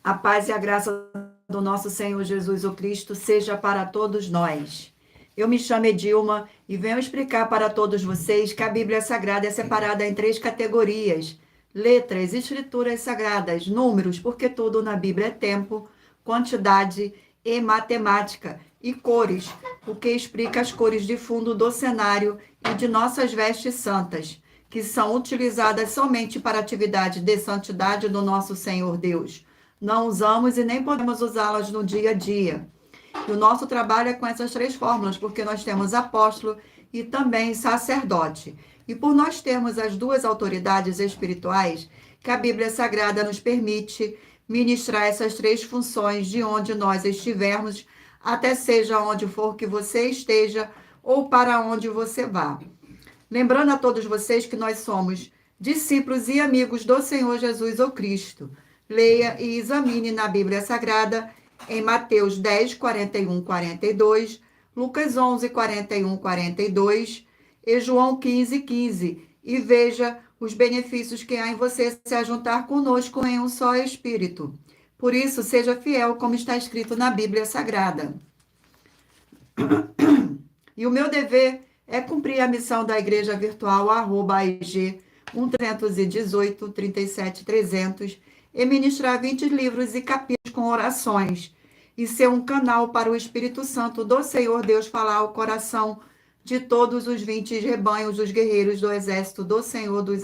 A paz e a graça do nosso Senhor Jesus o Cristo seja para todos nós. Eu me chamo Edilma e venho explicar para todos vocês que a Bíblia Sagrada é separada em três categorias: letras, escrituras sagradas, números, porque tudo na Bíblia é tempo, quantidade e matemática, e cores, o que explica as cores de fundo do cenário e de nossas vestes santas, que são utilizadas somente para a atividade de santidade do nosso Senhor Deus. Não usamos e nem podemos usá-las no dia a dia. E o nosso trabalho é com essas três fórmulas, porque nós temos apóstolo e também sacerdote. E por nós termos as duas autoridades espirituais, que a Bíblia Sagrada nos permite ministrar essas três funções de onde nós estivermos, até seja onde for que você esteja ou para onde você vá. Lembrando a todos vocês que nós somos discípulos e amigos do Senhor Jesus o Cristo. Leia e examine na Bíblia Sagrada em Mateus 10, 41, 42, Lucas 11, 41, 42 e João 15, 15 e veja os benefícios que há em você se ajuntar conosco em um só Espírito. Por isso, seja fiel como está escrito na Bíblia Sagrada. E o meu dever é cumprir a missão da Igreja Virtual, @AIG 1318 37 300, e ministrar 20 livros e capítulos com orações, e ser um canal para o Espírito Santo do Senhor Deus falar ao coração de todos os 20 rebanhos dos guerreiros do exército do Senhor dos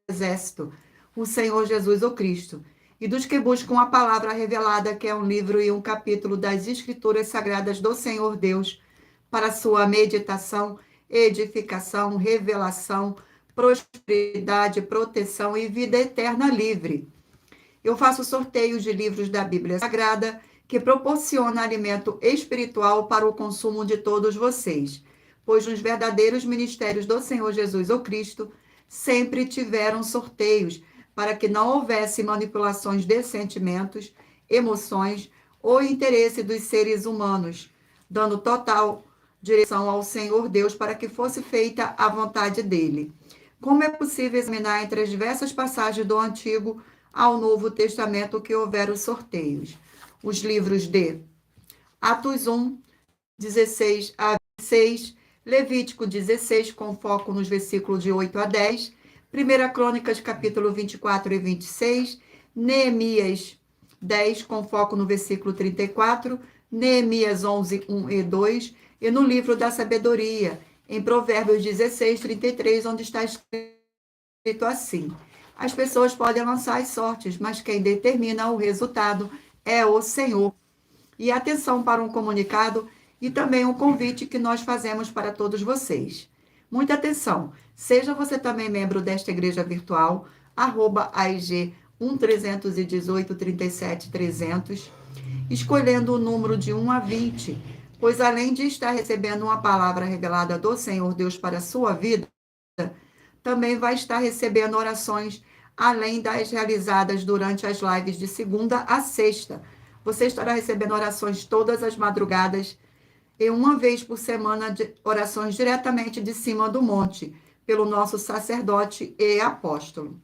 Exércitos, o Senhor Jesus o Cristo, e dos que buscam a palavra revelada, que é um livro e um capítulo das Escrituras Sagradas do Senhor Deus, para sua meditação, edificação, revelação, prosperidade, proteção e vida eterna livre. Eu faço sorteios de livros da Bíblia Sagrada que proporciona alimento espiritual para o consumo de todos vocês, pois nos verdadeiros ministérios do Senhor Jesus o Cristo sempre tiveram sorteios para que não houvesse manipulações de sentimentos, emoções ou interesse dos seres humanos, dando total direção ao Senhor Deus para que fosse feita a vontade dele. Como é possível examinar entre as diversas passagens do Antigo ao Novo Testamento que houver os sorteios? Os livros de Atos 1, 16 a 26, Levítico 16, com foco nos versículos de 8 a 10, 1 Crônicas, capítulo 24 e 26, Neemias 10, com foco no versículo 34, Neemias 11, 1 e 2, e no livro da sabedoria, em Provérbios 16, 33, onde está escrito assim: as pessoas podem lançar as sortes, mas quem determina o resultado é o Senhor. E atenção para um comunicado e também um convite que nós fazemos para todos vocês. Muita atenção, seja você também membro desta igreja virtual, @AIG 1318 37 300, escolhendo o número de 1 a 20, pois além de estar recebendo uma palavra revelada do Senhor Deus para a sua vida, também vai estar recebendo orações além das realizadas durante as lives de segunda a sexta. Você estará recebendo orações todas as madrugadas e uma vez por semana orações diretamente de cima do monte, pelo nosso sacerdote e apóstolo.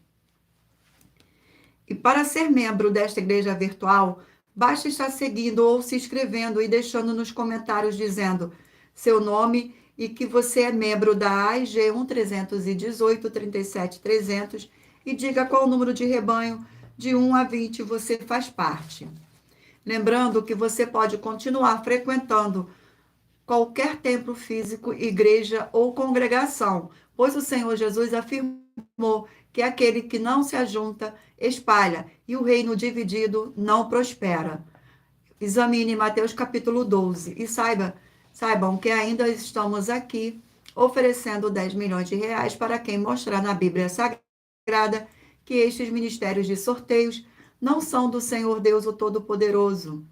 E para ser membro desta igreja virtual, basta estar seguindo ou se inscrevendo e deixando nos comentários dizendo seu nome e que você é membro da AIG 1318 37 300 e diga qual o número de rebanho de 1 a 20 você faz parte. Lembrando que você pode continuar frequentando qualquer templo físico, igreja ou congregação, pois o Senhor Jesus afirmou que aquele que não se ajunta, espalha, e o reino dividido não prospera. Examine Mateus capítulo 12 e saibam que ainda estamos aqui oferecendo 10 milhões de reais para quem mostrar na Bíblia Sagrada que estes ministérios de sorteios não são do Senhor Deus o Todo-Poderoso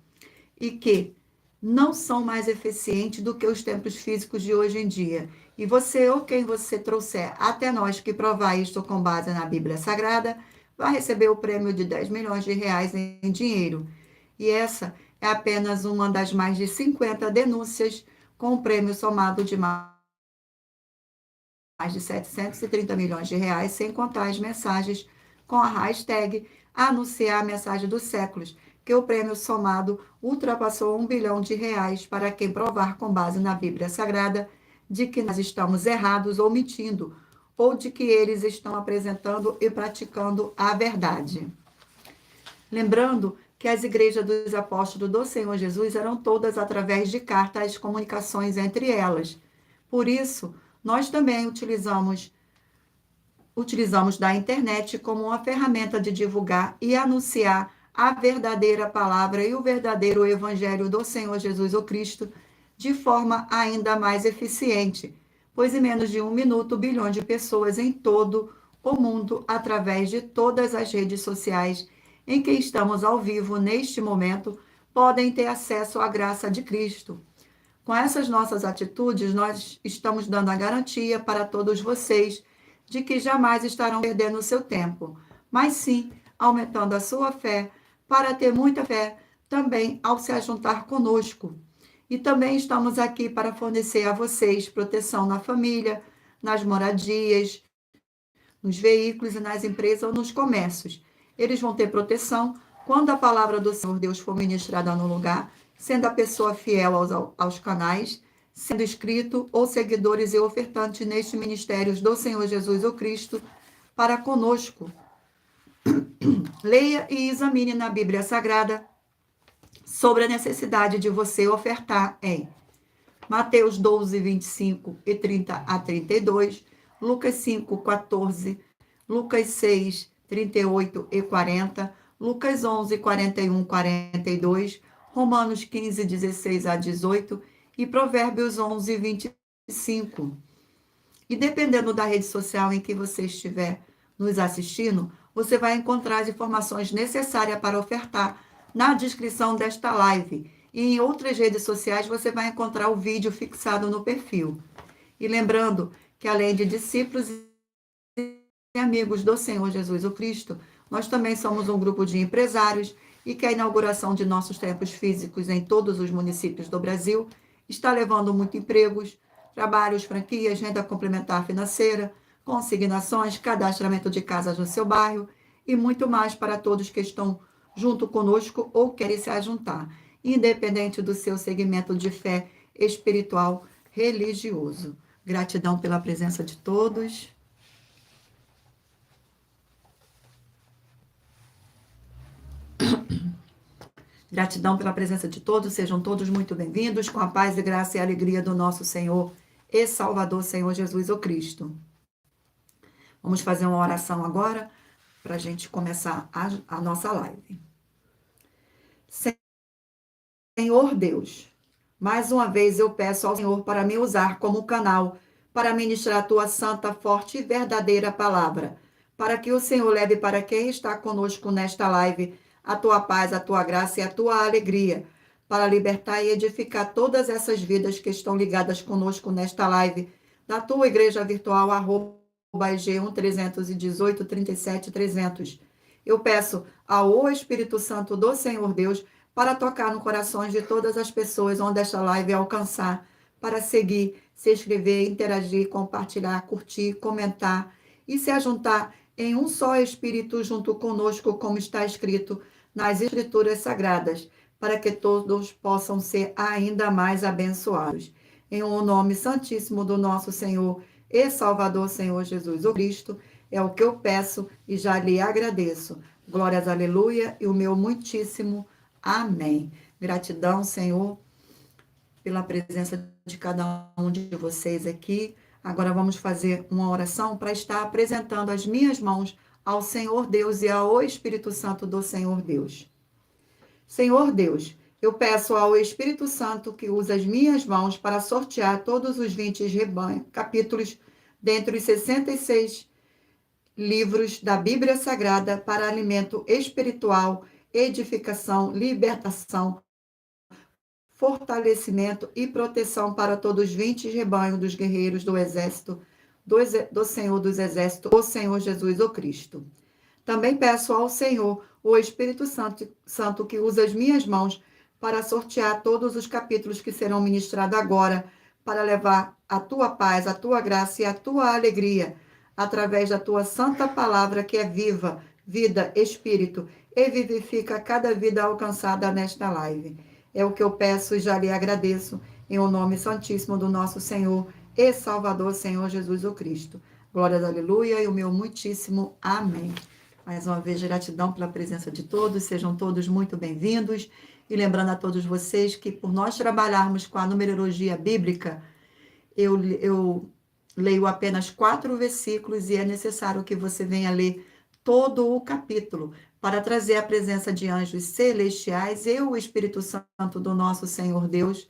e que não são mais eficientes do que os templos físicos de hoje em dia. E você ou quem você trouxer até nós que provar isto com base na Bíblia Sagrada, vai receber o prêmio de 10 milhões de reais em dinheiro. E essa é apenas uma das mais de 50 denúncias com o prêmio somado de mais de 730 milhões de reais, sem contar as mensagens com a hashtag anunciar a mensagem dos séculos, que o prêmio somado ultrapassou R$ 1 bilhão para quem provar com base na Bíblia Sagrada de que nós estamos errados ou mentindo, ou de que eles estão apresentando e praticando a verdade. Lembrando que as igrejas dos apóstolos do Senhor Jesus eram todas através de cartas, comunicações entre elas. Por isso, nós também utilizamos da internet como uma ferramenta de divulgar e anunciar a verdadeira palavra e o verdadeiro evangelho do Senhor Jesus o Cristo de forma ainda mais eficiente, pois em menos de 1 minuto, bilhões de pessoas em todo o mundo, através de todas as redes sociais em que estamos ao vivo neste momento, podem ter acesso à graça de Cristo. Com essas nossas atitudes, nós estamos dando a garantia para todos vocês de que jamais estarão perdendo o seu tempo, mas sim aumentando a sua fé, para ter muita fé também ao se ajuntar conosco. E também estamos aqui para fornecer a vocês proteção na família, nas moradias, nos veículos e nas empresas ou nos comércios. Eles vão ter proteção quando a palavra do Senhor Deus for ministrada no lugar, sendo a pessoa fiel aos canais, sendo inscrito ou seguidores e ofertantes nestes ministérios do Senhor Jesus o Cristo para conosco. Leia e examine na Bíblia Sagrada sobre a necessidade de você ofertar em Mateus 12, 25 e 30 a 32, Lucas 5, 14, Lucas 6, 38 e 40, Lucas 11, 41, 42, Romanos 15, 16 a 18 e Provérbios 11, 25. E dependendo da rede social em que você estiver nos assistindo, você vai encontrar as informações necessárias para ofertar na descrição desta live. E em outras redes sociais você vai encontrar o vídeo fixado no perfil. E lembrando que além de discípulos e amigos do Senhor Jesus o Cristo, nós também somos um grupo de empresários e que a inauguração de nossos templos físicos em todos os municípios do Brasil está levando muitos empregos, trabalhos, franquias, renda complementar financeira, consignações, cadastramento de casas no seu bairro e muito mais para todos que estão junto conosco ou querem se ajuntar, independente do seu segmento de fé espiritual religioso. Gratidão pela presença de todos. Gratidão pela presença de todos, sejam todos muito bem-vindos, com a paz e graça e alegria do nosso Senhor e Salvador, Senhor Jesus o Cristo. Vamos fazer uma oração agora para a gente começar a nossa live. Senhor Deus, mais uma vez eu peço ao Senhor para me usar como canal para ministrar a tua santa, forte e verdadeira palavra, para que o Senhor leve para quem está conosco nesta live a tua paz, a tua graça e a tua alegria, para libertar e edificar todas essas vidas que estão ligadas conosco nesta live, da tua igreja virtual, @IG1-318-37-300. Eu peço ao Espírito Santo do Senhor Deus para tocar no corações de todas as pessoas onde esta live alcançar, para seguir, se inscrever, interagir, compartilhar, curtir, comentar e se ajuntar em um só Espírito junto conosco, como está escrito nas Escrituras Sagradas, para que todos possam ser ainda mais abençoados. Em o nome santíssimo do nosso Senhor e Salvador, Senhor Jesus o Cristo, é o que eu peço e já lhe agradeço. Glórias, aleluia, e o meu muitíssimo amém. Gratidão, Senhor, pela presença de cada um de vocês aqui. Agora vamos fazer uma oração para estar apresentando as minhas mãos ao Senhor Deus e ao Espírito Santo do Senhor Deus. Senhor Deus, eu peço ao Espírito Santo que use as minhas mãos para sortear todos os 20 capítulos dentre os 66 livros da Bíblia Sagrada para alimento espiritual, edificação, libertação, fortalecimento e proteção para todos os 20 rebanhos dos guerreiros do exército do Senhor dos Exércitos, o Senhor Jesus o Cristo. Também peço ao Senhor, o Espírito Santo, que usa as minhas mãos para sortear todos os capítulos que serão ministrados agora, para levar a tua paz, a tua graça e a tua alegria, através da tua santa palavra que é viva, vida, espírito, e vivifica cada vida alcançada nesta live. É o que eu peço e já lhe agradeço, em o nome santíssimo do nosso Senhor e Salvador, Senhor Jesus o Cristo. Glória, aleluia, e o meu muitíssimo amém. Mais uma vez, gratidão pela presença de todos, sejam todos muito bem-vindos. E lembrando a todos vocês que, por nós trabalharmos com a numerologia bíblica, eu leio apenas 4 versículos e é necessário que você venha ler todo o capítulo para trazer a presença de anjos celestiais e o Espírito Santo do nosso Senhor Deus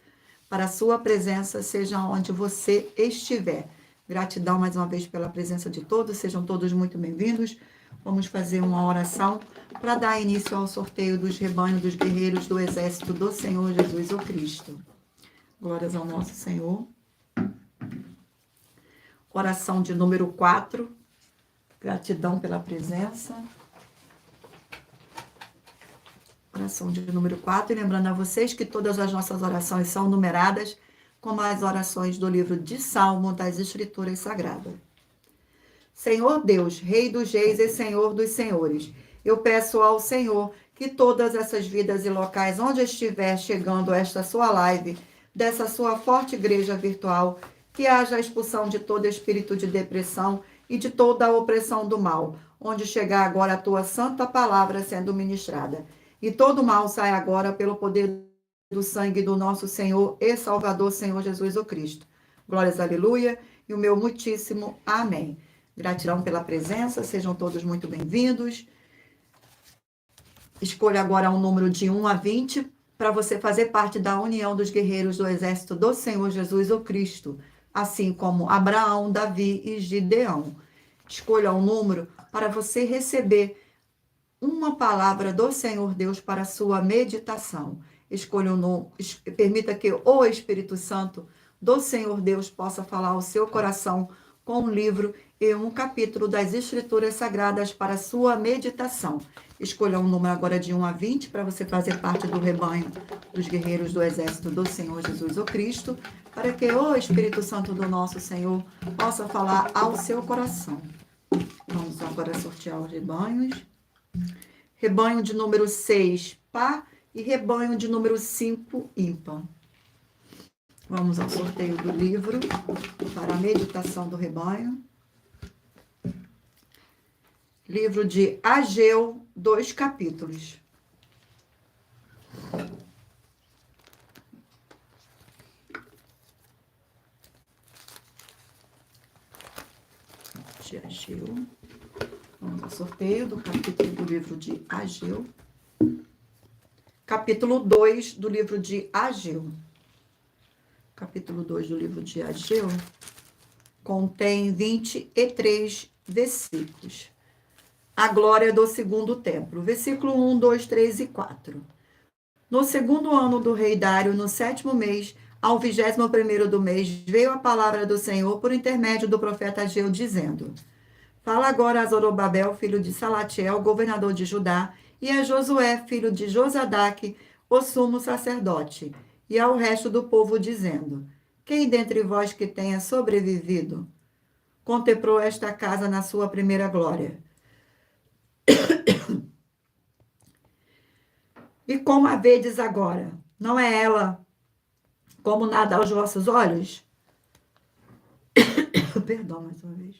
para a sua presença, seja onde você estiver. Gratidão mais uma vez pela presença de todos, sejam todos muito bem-vindos. Vamos fazer uma oração para dar início ao sorteio dos rebanhos dos guerreiros do exército do Senhor Jesus o Cristo. Glórias ao nosso Senhor. Oração de número 4. Gratidão pela presença. Oração de número 4. E lembrando a vocês que todas as nossas orações são numeradas, como as orações do livro de Salmo das Escrituras Sagradas. Senhor Deus, Rei dos Reis e Senhor dos Senhores, eu peço ao Senhor que todas essas vidas e locais onde estiver chegando esta sua live, dessa sua forte igreja virtual, que haja a expulsão de todo espírito de depressão e de toda a opressão do mal, onde chegar agora a tua santa palavra sendo ministrada. E todo mal sai agora pelo poder do sangue do nosso Senhor e Salvador, Senhor Jesus o Cristo. Glórias, aleluia, e o meu muitíssimo amém. Gratidão pela presença, sejam todos muito bem-vindos. Escolha agora um número de 1 a 20 para você fazer parte da união dos guerreiros do exército do Senhor Jesus o Cristo, assim como Abraão, Davi e Gideão. Escolha um número para você receber uma palavra do Senhor Deus para a sua meditação. Escolha um número, permita que o Espírito Santo do Senhor Deus possa falar ao seu coração com um livro e um capítulo das Escrituras Sagradas para a sua meditação. Escolha um número agora de 1 a 20 para você fazer parte do rebanho dos guerreiros do exército do Senhor Jesus o Cristo, para que o Espírito Santo do nosso Senhor possa falar ao seu coração. Vamos agora sortear os rebanhos. Rebanho de número 6, par, e rebanho de número 5, ímpar. Vamos ao sorteio do livro para a meditação do rebanho. Livro de Ageu, 2 capítulos. De Ageu. Vamos ao sorteio do capítulo do livro de Ageu. Capítulo 2 do livro de Ageu. Capítulo 2 do livro de Ageu contém 23 versículos. A glória do segundo templo. Versículo 1, 2, 3 e 4. No segundo ano do rei Dário, no 7º mês, ao 21º do mês, veio a palavra do Senhor por intermédio do profeta Ageu, dizendo: Fala agora a Zorobabel, filho de Salatiel, governador de Judá, e a Josué, filho de Josadaque, o sumo sacerdote, e ao resto do povo, dizendo: Quem dentre vós que tenha sobrevivido contemplou esta casa na sua primeira glória? E como a vedes agora, não é ela como nada aos vossos olhos? Perdão mais uma vez.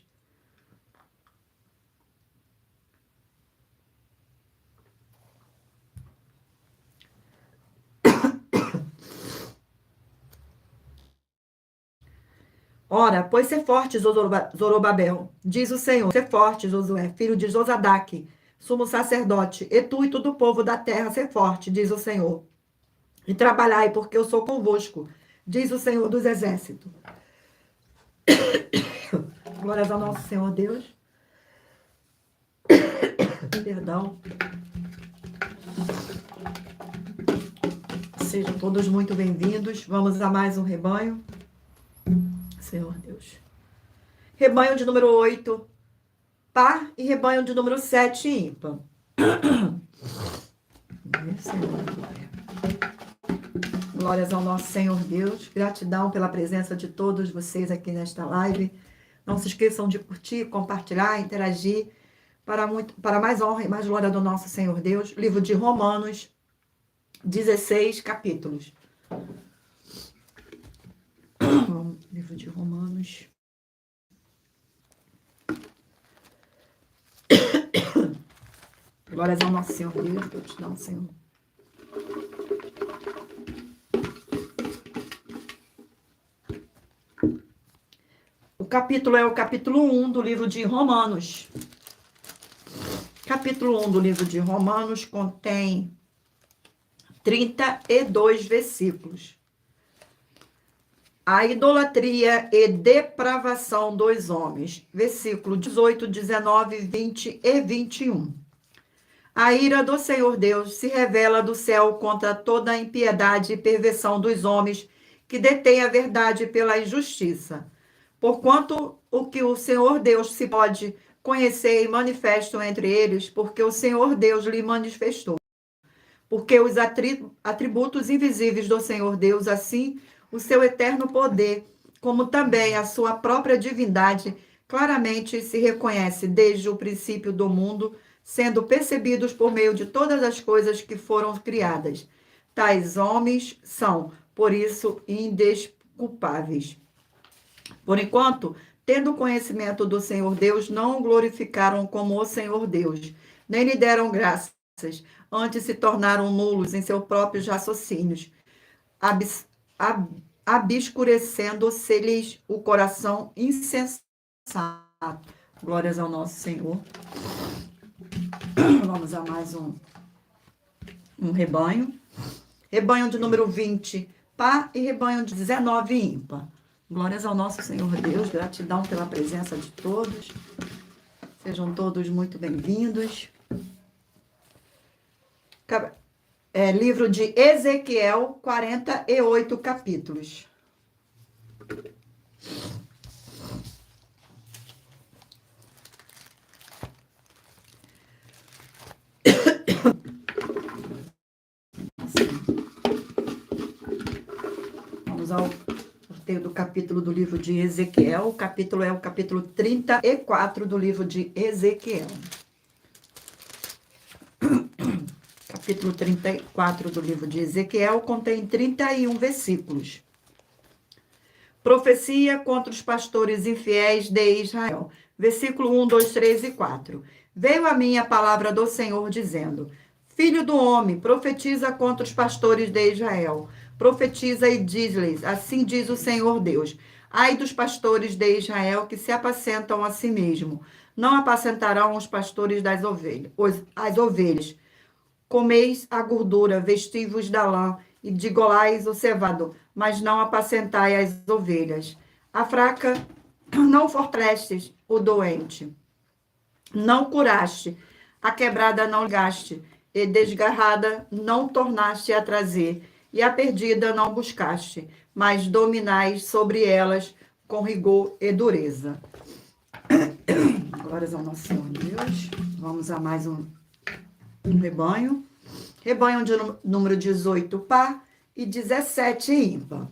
Ora, pois ser forte, Zorobabel, diz o Senhor, ser forte, Josué, filho de Josadaque, sumo sacerdote, e tu e todo o povo da terra, ser forte, diz o Senhor. E trabalhai, porque eu sou convosco, diz o Senhor dos exércitos. Glórias ao nosso Senhor Deus. Perdão. Sejam todos muito bem-vindos. Vamos a mais um rebanho. Senhor Deus. Rebanho de número 8, par, e rebanho de número 7, ímpar. Senhor, glórias ao nosso Senhor Deus. Gratidão pela presença de todos vocês aqui nesta live. Não se esqueçam de curtir, compartilhar, interagir para mais honra e mais glória do nosso Senhor Deus. Livro de Romanos, 16 capítulos. Livro de Romanos. Glórias ao nosso Senhor Deus, gratidão, Senhor. O capítulo é o capítulo 1 do livro de Romanos. Capítulo 1 do livro de Romanos contém 32 versículos. A idolatria e depravação dos homens. Versículo 18, 19, 20 e 21. A ira do Senhor Deus se revela do céu contra toda a impiedade e perversão dos homens que detêm a verdade pela injustiça. Porquanto o que o Senhor Deus se pode conhecer e manifesto entre eles, porque o Senhor Deus lhe manifestou. Porque os atributos invisíveis do Senhor Deus, assim o seu eterno poder, como também a sua própria divindade, claramente se reconhece desde o princípio do mundo, sendo percebidos por meio de todas as coisas que foram criadas. Tais homens são, por isso, indesculpáveis. Por enquanto, tendo conhecimento do Senhor Deus, não o glorificaram como o Senhor Deus, nem lhe deram graças, antes se tornaram nulos em seus próprios raciocínios, obscurecendo-se-lhes o coração insensato. Glórias ao nosso Senhor. Vamos a mais um rebanho. Rebanho de número 20, par, e rebanho de 19, ímpar. Glórias ao nosso Senhor Deus, gratidão pela presença de todos. Sejam todos muito bem-vindos. Livro de Ezequiel, 48 capítulos. Vamos ao sorteio do capítulo do livro de Ezequiel. O capítulo é o capítulo 34 do livro de Ezequiel. Capítulo 34 do livro de Ezequiel contém 31 versículos. Profecia contra os pastores infiéis de Israel. Versículo 1, 2, 3 e 4. Veio a mim a palavra do Senhor dizendo: Filho do homem, profetiza contra os pastores de Israel. Profetiza e diz-lhes: assim diz o Senhor Deus: ai dos pastores de Israel que se apacentam a si mesmo. Não apacentarão os pastores das ovelhas, as ovelhas. Comeis a gordura, vestivos da lã, e degolais o cevado, mas não apacentai as ovelhas. A fraca não fortalecestes o doente, não curaste, a quebrada não ligaste, e desgarrada não tornaste a trazer, e a perdida não buscaste, mas dominais sobre elas com rigor e dureza. Glórias ao nosso Senhor Deus. Vamos a mais um rebanho. Rebanho de número 18, par, e 17, ímpar.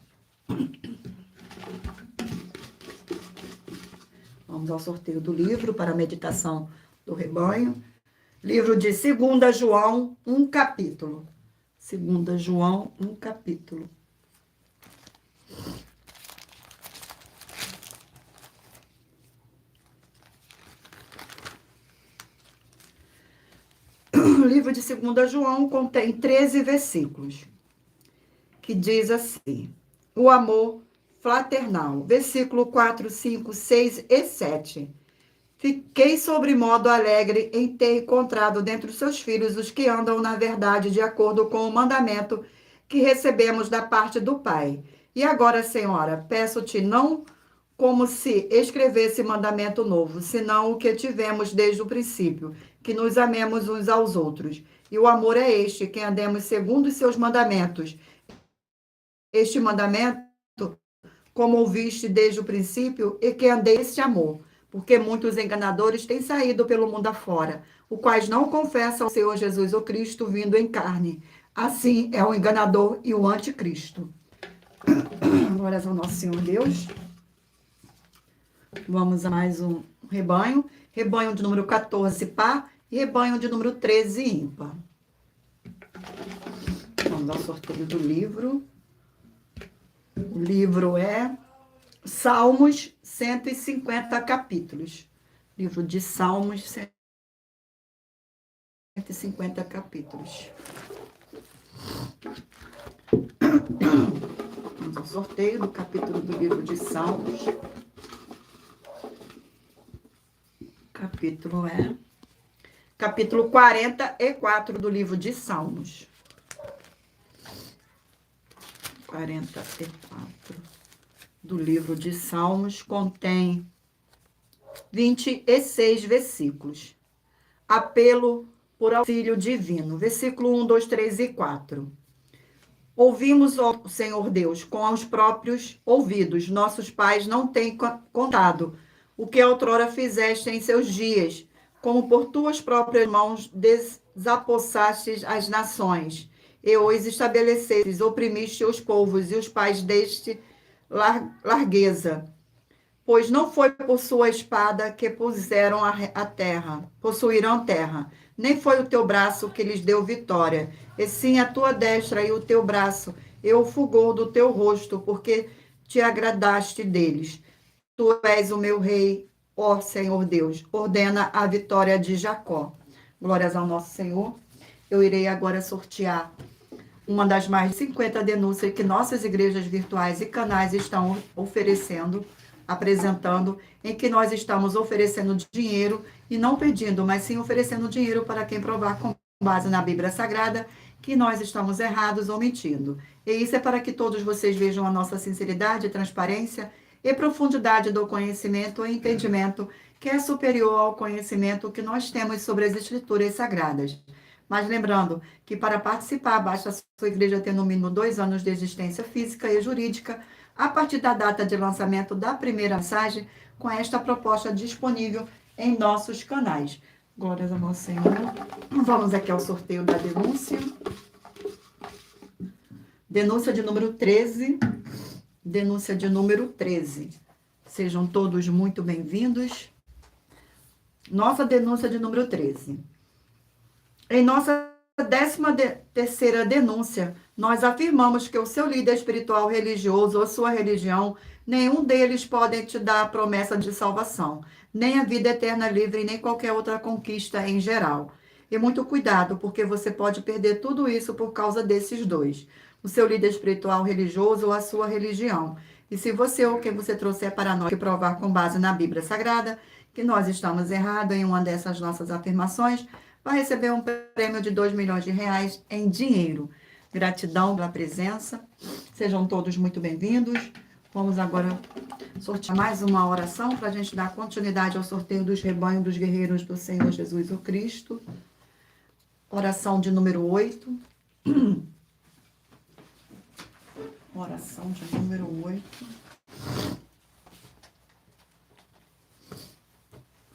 Vamos ao sorteio do livro para a meditação do rebanho. Livro de 2 João, 1 capítulo. 2 João, 1 capítulo. O livro de 2 João contém 13 versículos, que diz assim: o amor fraternal. Versículo 4, 5, 6 e 7. Fiquei sobremodo alegre em ter encontrado dentre os seus filhos os que andam na verdade de acordo com o mandamento que recebemos da parte do Pai. E agora, Senhora, peço-te não como se escrevesse mandamento novo, senão o que tivemos desde o princípio, que nos amemos uns aos outros. E o amor é este, que andemos segundo os seus mandamentos. Este mandamento, como ouviste desde o princípio, e que andei este amor, porque muitos enganadores têm saído pelo mundo afora, os quais não confessam ao Senhor Jesus o Cristo vindo em carne. Assim é o enganador e o anticristo. Glórias ao nosso Senhor Deus. Vamos a mais um rebanho, rebanho de número 14, par, e rebanho de número 13, ímpar. Vamos ao sorteio do livro. O livro é Salmos, 150 capítulos. Livro de Salmos, 150 capítulos. Vamos ao sorteio do capítulo do livro de Salmos. Capítulo 44 do livro de Salmos. 44 do livro de Salmos contém 26 versículos. Apelo por auxílio divino. Versículo 1, 2, 3 e 4. Ouvimos, ó Senhor Deus, com os próprios ouvidos. Nossos pais não têm contado o que outrora fizeste em seus dias, como por tuas próprias mãos desapossastes as nações, e os estabelecestes, oprimiste os povos, e os pais deste largueza. Pois não foi por sua espada que possuíram a terra, nem foi o teu braço que lhes deu vitória, e sim a tua destra e o teu braço, e o fulgor do teu rosto, porque te agradaste deles. Tu és o meu rei, ó Senhor Deus, ordena a vitória de Jacó. Glórias ao nosso Senhor. Eu irei agora sortear uma das mais de 50 denúncias que nossas igrejas virtuais e canais estão oferecendo, apresentando, em que nós estamos oferecendo dinheiro e não pedindo, mas sim oferecendo dinheiro para quem provar com base na Bíblia Sagrada que nós estamos errados ou mentindo. E isso é para que todos vocês vejam a nossa sinceridade, transparência e profundidade do conhecimento e entendimento que é superior ao conhecimento que nós temos sobre as Escrituras Sagradas. Mas lembrando que para participar, basta a sua igreja ter no mínimo 2 anos de existência física e jurídica, a partir da data de lançamento da primeira mensagem, com esta proposta disponível em nossos canais. Glórias ao nosso Senhor. Vamos aqui ao sorteio da denúncia. Denúncia de número 13. Denúncia de número 13. Sejam todos muito bem-vindos. Nossa denúncia de número 13. Em nossa 13ª denúncia, nós afirmamos que o seu líder espiritual religioso ou sua religião, nenhum deles pode te dar a promessa de salvação, nem a vida eterna livre, nem qualquer outra conquista em geral. E muito cuidado, porque você pode perder tudo isso por causa desses dois, o seu líder espiritual religioso ou a sua religião. E se você ou quem você trouxer para nós que provar com base na Bíblia Sagrada que nós estamos errados em uma dessas nossas afirmações, vai receber um prêmio de R$ 2.000.000 em dinheiro. Gratidão pela presença. Sejam todos muito bem-vindos. Vamos agora sortear mais uma oração para a gente dar continuidade ao sorteio dos rebanhos dos guerreiros do Senhor Jesus o Cristo. Oração de número 8. Oração de número 8.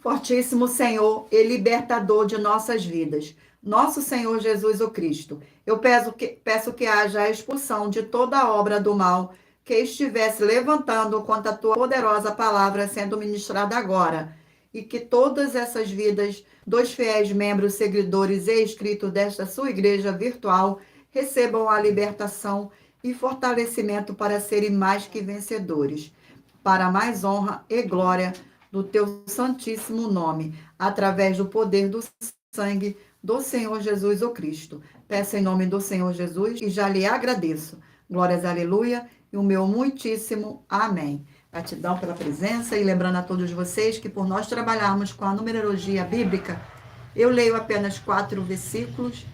Fortíssimo Senhor e libertador de nossas vidas, nosso Senhor Jesus o Cristo, eu peço que haja a expulsão de toda obra do mal que estivesse levantando contra a tua poderosa palavra sendo ministrada agora, e que todas essas vidas dos fiéis membros, seguidores e inscritos desta sua igreja virtual recebam a libertação e fortalecimento para serem mais que vencedores, para mais honra e glória do teu santíssimo nome, através do poder do sangue do Senhor Jesus o Cristo. Peço em nome do Senhor Jesus e já lhe agradeço. Glórias, aleluia, e o meu muitíssimo amém. Gratidão pela presença e lembrando a todos vocês que por nós trabalharmos com a numerologia bíblica, eu leio apenas 4 versículos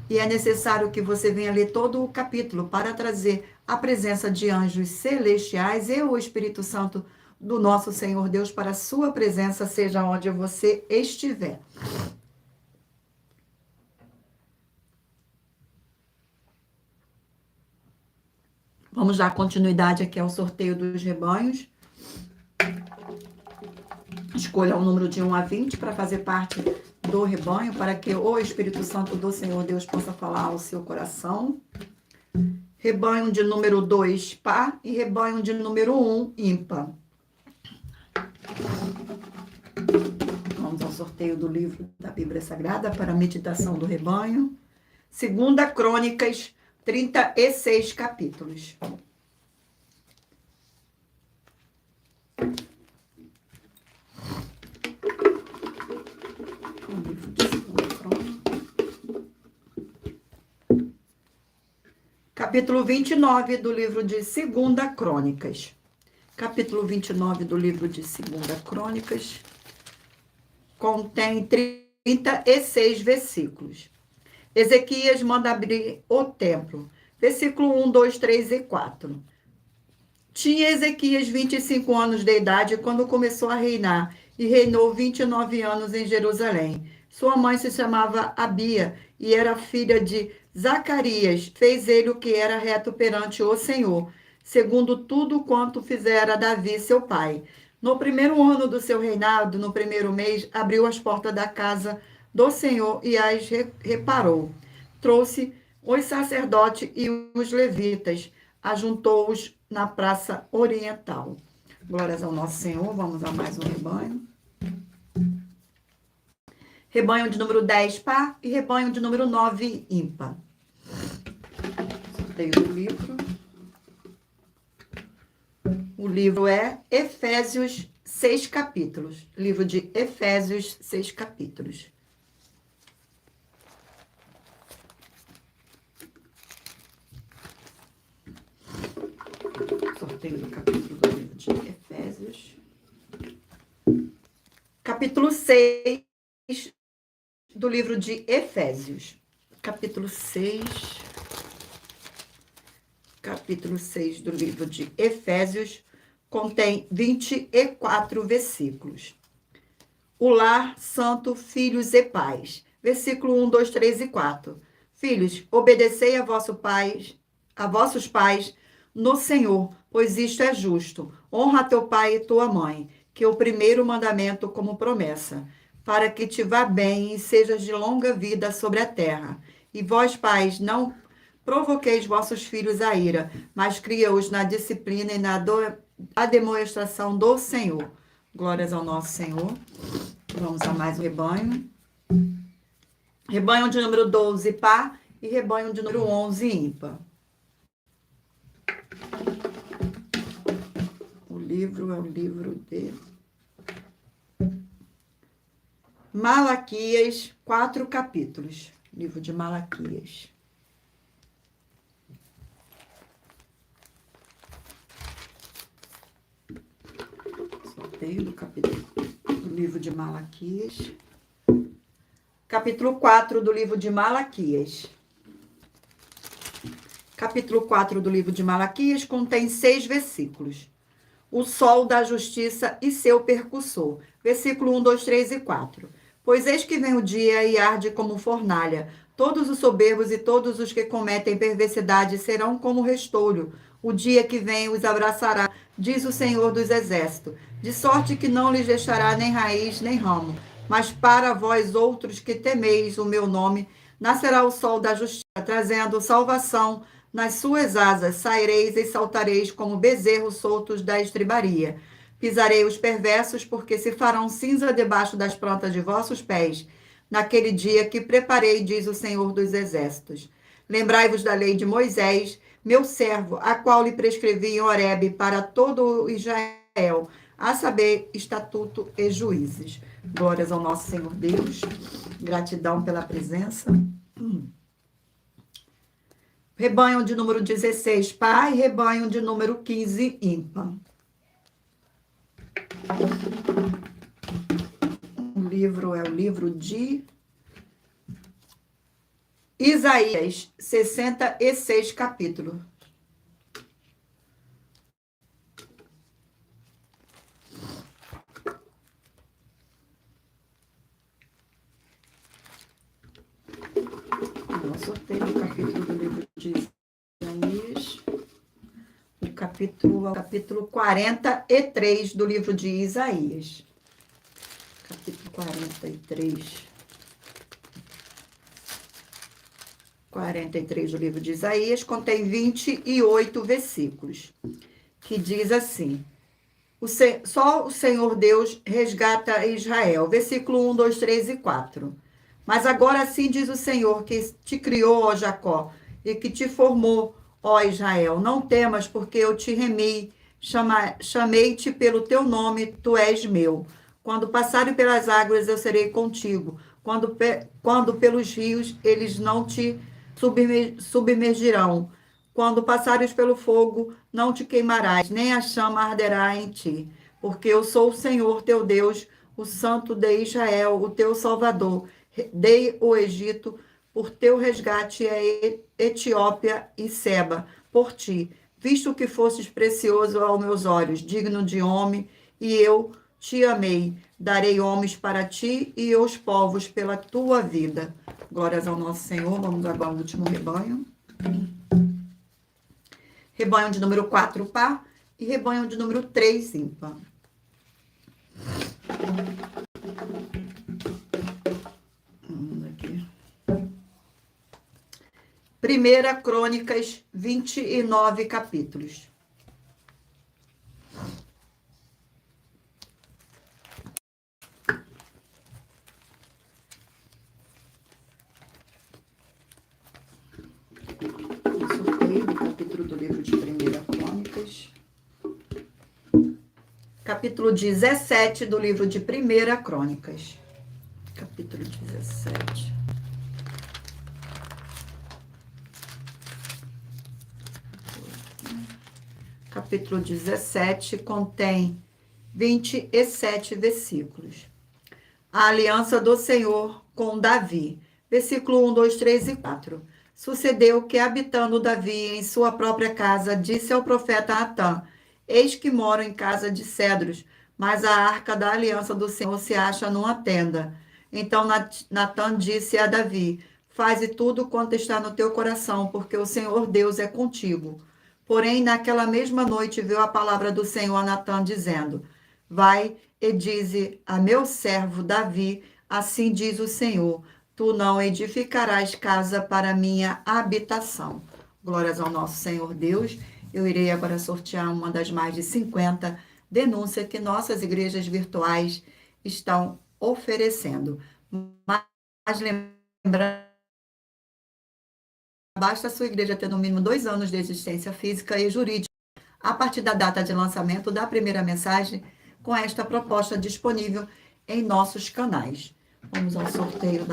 e é necessário que você venha ler todo o capítulo para trazer a presença de anjos celestiais e o Espírito Santo do nosso Senhor Deus para a sua presença, seja onde você estiver. Vamos dar continuidade aqui ao sorteio dos rebanhos. Escolha o número de 1 a 20 para fazer parte do rebanho, para que o Espírito Santo do Senhor Deus possa falar ao seu coração. Rebanho de número 2, par, e rebanho de número 1, ímpar. sorteio do livro da Bíblia Sagrada para a meditação do rebanho. 2 Crônicas, 36 capítulos. O livro de 2 Crônicas. Capítulo 29 do livro de 2 Crônicas. Capítulo 29 do livro de 2 Crônicas contém 36 versículos. Ezequias manda abrir o templo. Versículo 1, 2, 3 e 4. Tinha Ezequias 25 anos de idade quando começou a reinar e reinou 29 anos em Jerusalém. Sua mãe se chamava Abia e era filha de Zacarias. Fez ele o que era reto perante o Senhor, segundo tudo quanto fizera Davi, seu pai. No primeiro ano do seu reinado, no primeiro mês, abriu as portas da casa do Senhor e as reparou. Trouxe os sacerdotes e os levitas, ajuntou-os na praça oriental. Glórias ao nosso Senhor. Vamos a mais um rebanho. Rebanho de número 10, par, e rebanho de número 9, ímpar. Sorteio do livro. O livro é Efésios, 6 capítulos. Livro de Efésios, 6 capítulos. Sorteio do capítulo do livro de Efésios. Capítulo 6 do livro de Efésios. Capítulo 6. Capítulo 6 do livro de Efésios contém 24 versículos. O lar santo, filhos e pais. Versículo 1, 2, 3 e 4. Filhos, obedecei a vossos pais no Senhor, pois isto é justo. Honra teu pai e tua mãe, que é o primeiro mandamento como promessa, para que te vá bem e sejas de longa vida sobre a terra. E vós, pais, não provoqueis vossos filhos a ira, mas cria-os na disciplina e na demonstração do Senhor. Glórias ao nosso Senhor. Vamos a mais um rebanho. Rebanho de número 12, par, e rebanho de número 11, ímpar. O livro é o livro de Malaquias, 4 capítulos. Livro de Malaquias. Sorteio do capítulo do livro de Malaquias. Capítulo 4 do livro de Malaquias. Capítulo 4 do livro de Malaquias contém 6 versículos. O sol da justiça e seu percussor. Versículo 1, 2, 3 e 4. Pois eis que vem o dia e arde como fornalha. Todos os soberbos e todos os que cometem perversidade serão como restolho. O dia que vem os abraçará, diz o Senhor dos Exércitos. De sorte que não lhes deixará nem raiz nem ramo. Mas para vós outros que temeis o meu nome, nascerá o sol da justiça, trazendo salvação nas suas asas. Saireis e saltareis como bezerros soltos da estribaria. Pisarei os perversos, porque se farão cinza debaixo das plantas de vossos pés, naquele dia que preparei, diz o Senhor dos Exércitos. Lembrai-vos da lei de Moisés, meu servo, a qual lhe prescrevi em Horebe para todo o Israel, a saber, estatuto e juízes. Glórias ao nosso Senhor Deus. Gratidão pela presença. Rebanho de número 16, par, e rebanho de número 15, ímpar. O livro é o livro de Isaías, 66 capítulos. Eu sorteio o capítulo do livro de Isaías. O capítulo 43 do livro de Isaías. Capítulo 43 do livro de Isaías contém 28 versículos, que diz assim: Só o Senhor Deus resgata Israel. Versículo 1, 2, 3 e 4. Mas agora assim diz o Senhor, que te criou, ó Jacó, e que te formou, ó Israel. Não temas, porque eu te remi, chamei-te pelo teu nome, tu és meu. Quando passarem pelas águas, eu serei contigo. Quando pelos rios, eles não te submergirão. Quando passares pelo fogo, não te queimarás, nem a chama arderá em ti. Porque eu sou o Senhor teu Deus, o Santo de Israel, o teu Salvador. Dei o Egito por teu resgate, a Etiópia e Seba, por ti, visto que fostes precioso aos meus olhos, digno de homem, e eu te amei. Darei homens para ti e os povos pela tua vida. Glórias ao nosso Senhor. Vamos agora ao último rebanho. Rebanho de número 4, par, e rebanho de número 3, ímpar. Vamos aqui. 1 Crônicas, 29 capítulos. Sorteio do capítulo do livro de 1 Crônicas. Capítulo 17 do livro de 1 Crônicas. Capítulo 17. Capítulo 17 contém 27 versículos. A aliança do Senhor com Davi. Versículo 1, 2, 3 e 4. Sucedeu que, habitando Davi em sua própria casa, disse ao profeta Natã: Eis que moro em casa de cedros, mas a arca da aliança do Senhor se acha numa tenda. Então Natã disse a Davi: Faze tudo quanto está no teu coração, porque o Senhor Deus é contigo. Porém, naquela mesma noite veio a palavra do Senhor a Natã, dizendo: Vai e dize a meu servo Davi: Assim diz o Senhor: Tu não edificarás casa para minha habitação. Glórias ao nosso Senhor Deus. Eu irei agora sortear uma das mais de 50 denúncias que nossas igrejas virtuais estão oferecendo. Mas lembrando, basta a sua igreja ter no mínimo 2 anos de existência física e jurídica a partir da data de lançamento da primeira mensagem com esta proposta disponível em nossos canais. Vamos ao sorteio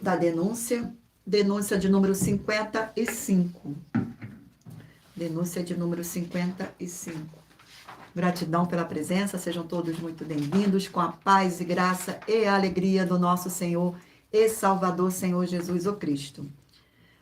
da denúncia. Denúncia de número 55. Denúncia de número 55. Gratidão pela presença, sejam todos muito bem-vindos, com a paz e graça e a alegria do nosso Senhor e Salvador, Senhor Jesus o Cristo.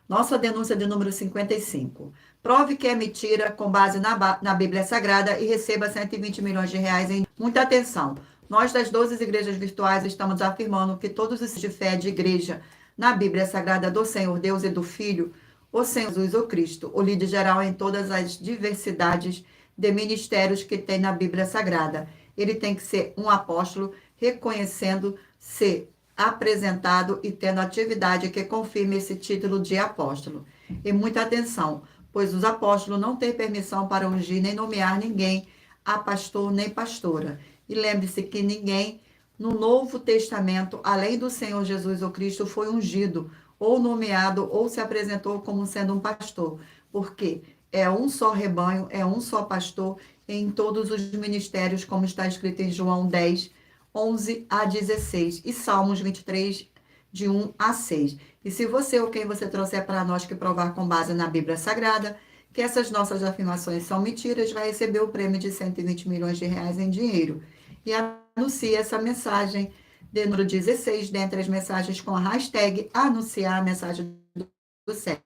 Nossa denúncia de número 55. Prove que é mentira com base na Bíblia Sagrada e receba 120 milhões de reais em... Muita atenção. Nós das 12 igrejas virtuais estamos afirmando que todos os de fé de igreja na Bíblia Sagrada do Senhor Deus e do Filho, o Senhor Jesus o Cristo, o líder geral em todas as diversidades de ministérios que tem na Bíblia Sagrada. Ele tem que ser um apóstolo, reconhecendo-se apresentado e tendo atividade que confirme esse título de apóstolo. E muita atenção, pois os apóstolos não têm permissão para ungir nem nomear ninguém a pastor nem pastora. E lembre-se que ninguém no Novo Testamento, além do Senhor Jesus o Cristo, foi ungido ou nomeado ou se apresentou como sendo um pastor, porque é um só rebanho, é um só pastor em todos os ministérios, como está escrito em João 10, 11 a 16 e Salmos 23, de 1 a 6. E se você ou quem você trouxer para nós que provar com base na Bíblia Sagrada que essas nossas afirmações são mentiras, vai receber o prêmio de 120 milhões de reais em dinheiro. E anuncie essa mensagem de número 16, dentre as mensagens com a hashtag anunciar a mensagem do século.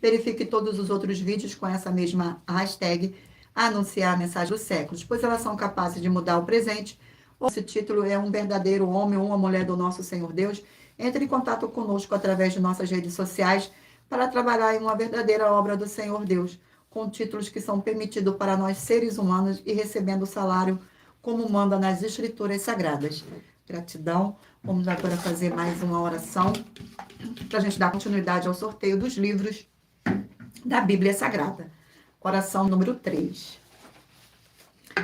Verifique todos os outros vídeos com essa mesma hashtag anunciar a mensagem dos séculos, pois elas são capazes de mudar o presente. Esse título é um verdadeiro homem ou uma mulher do nosso Senhor Deus. Entre em contato conosco através de nossas redes sociais para trabalhar em uma verdadeira obra do Senhor Deus, com títulos que são permitidos para nós seres humanos e recebendo o salário como manda nas Escrituras Sagradas. Gratidão. Vamos agora fazer mais uma oração para a gente dar continuidade ao sorteio dos livros da Bíblia Sagrada. Oração número 3.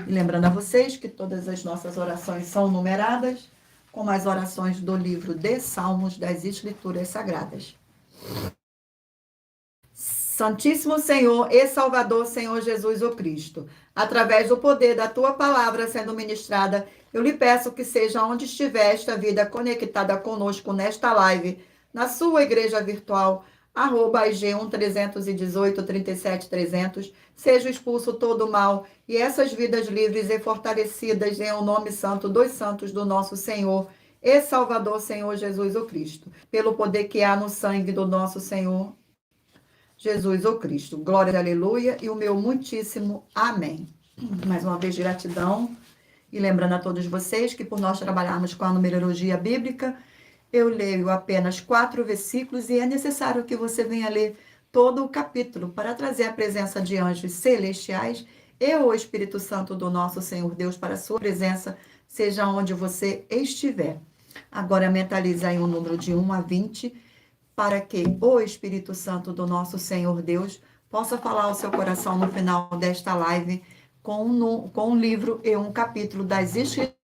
E lembrando a vocês que todas as nossas orações são numeradas, como as orações do livro de Salmos das Escrituras Sagradas. Santíssimo Senhor e Salvador, Senhor Jesus o Cristo, através do poder da tua palavra sendo ministrada, eu lhe peço que seja onde estiver esta vida conectada conosco nesta live, na sua igreja virtual, @IG1318-37300, seja expulso todo o mal e essas vidas livres e fortalecidas em o nome santo dos santos do nosso Senhor e Salvador, Senhor Jesus o Cristo, pelo poder que há no sangue do nosso Senhor Jesus o Cristo. Glória, aleluia, e o meu muitíssimo amém. Mais uma vez, gratidão. E lembrando a todos vocês que por nós trabalharmos com a numerologia bíblica, eu leio apenas 4 versículos e é necessário que você venha ler todo o capítulo para trazer a presença de anjos celestiais e o Espírito Santo do nosso Senhor Deus para a sua presença, seja onde você estiver. Agora mentalize aí um número de 1 a 20, para que o Espírito Santo do nosso Senhor Deus possa falar ao seu coração no final desta live com um livro e um capítulo das Escrituras.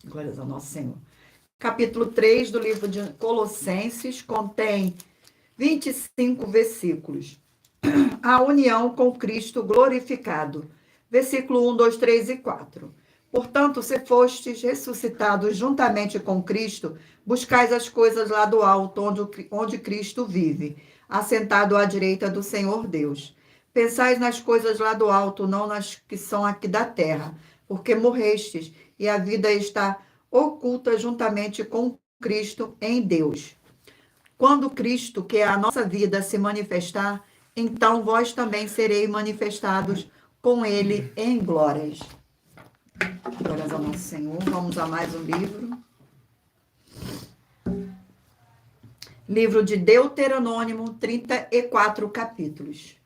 Glórias ao nosso Senhor. Capítulo 3 do livro de Colossenses contém 25 versículos. A união com Cristo glorificado. Versículo 1, 2, 3 e 4. Portanto, se fostes ressuscitados juntamente com Cristo, buscais as coisas lá do alto, onde Cristo vive, assentado à direita do Senhor Deus. Pensais nas coisas lá do alto, não nas que são aqui da terra, porque morrestes, e a vida está oculta juntamente com Cristo em Deus. Quando Cristo, que é a nossa vida, se manifestar, então vós também sereis manifestados com Ele em glórias. Glórias ao nosso Senhor. Vamos a mais um livro. Livro de Deuteronômio, 34 capítulos.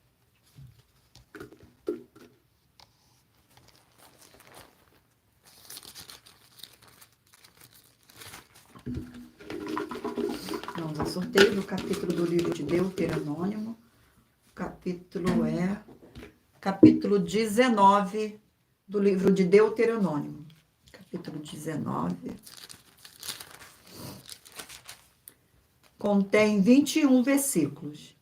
Vamos ao sorteio do capítulo do livro de Deuteronômio. O capítulo é capítulo 19 do livro de Deuteronômio. Capítulo 19. Contém 21 versículos.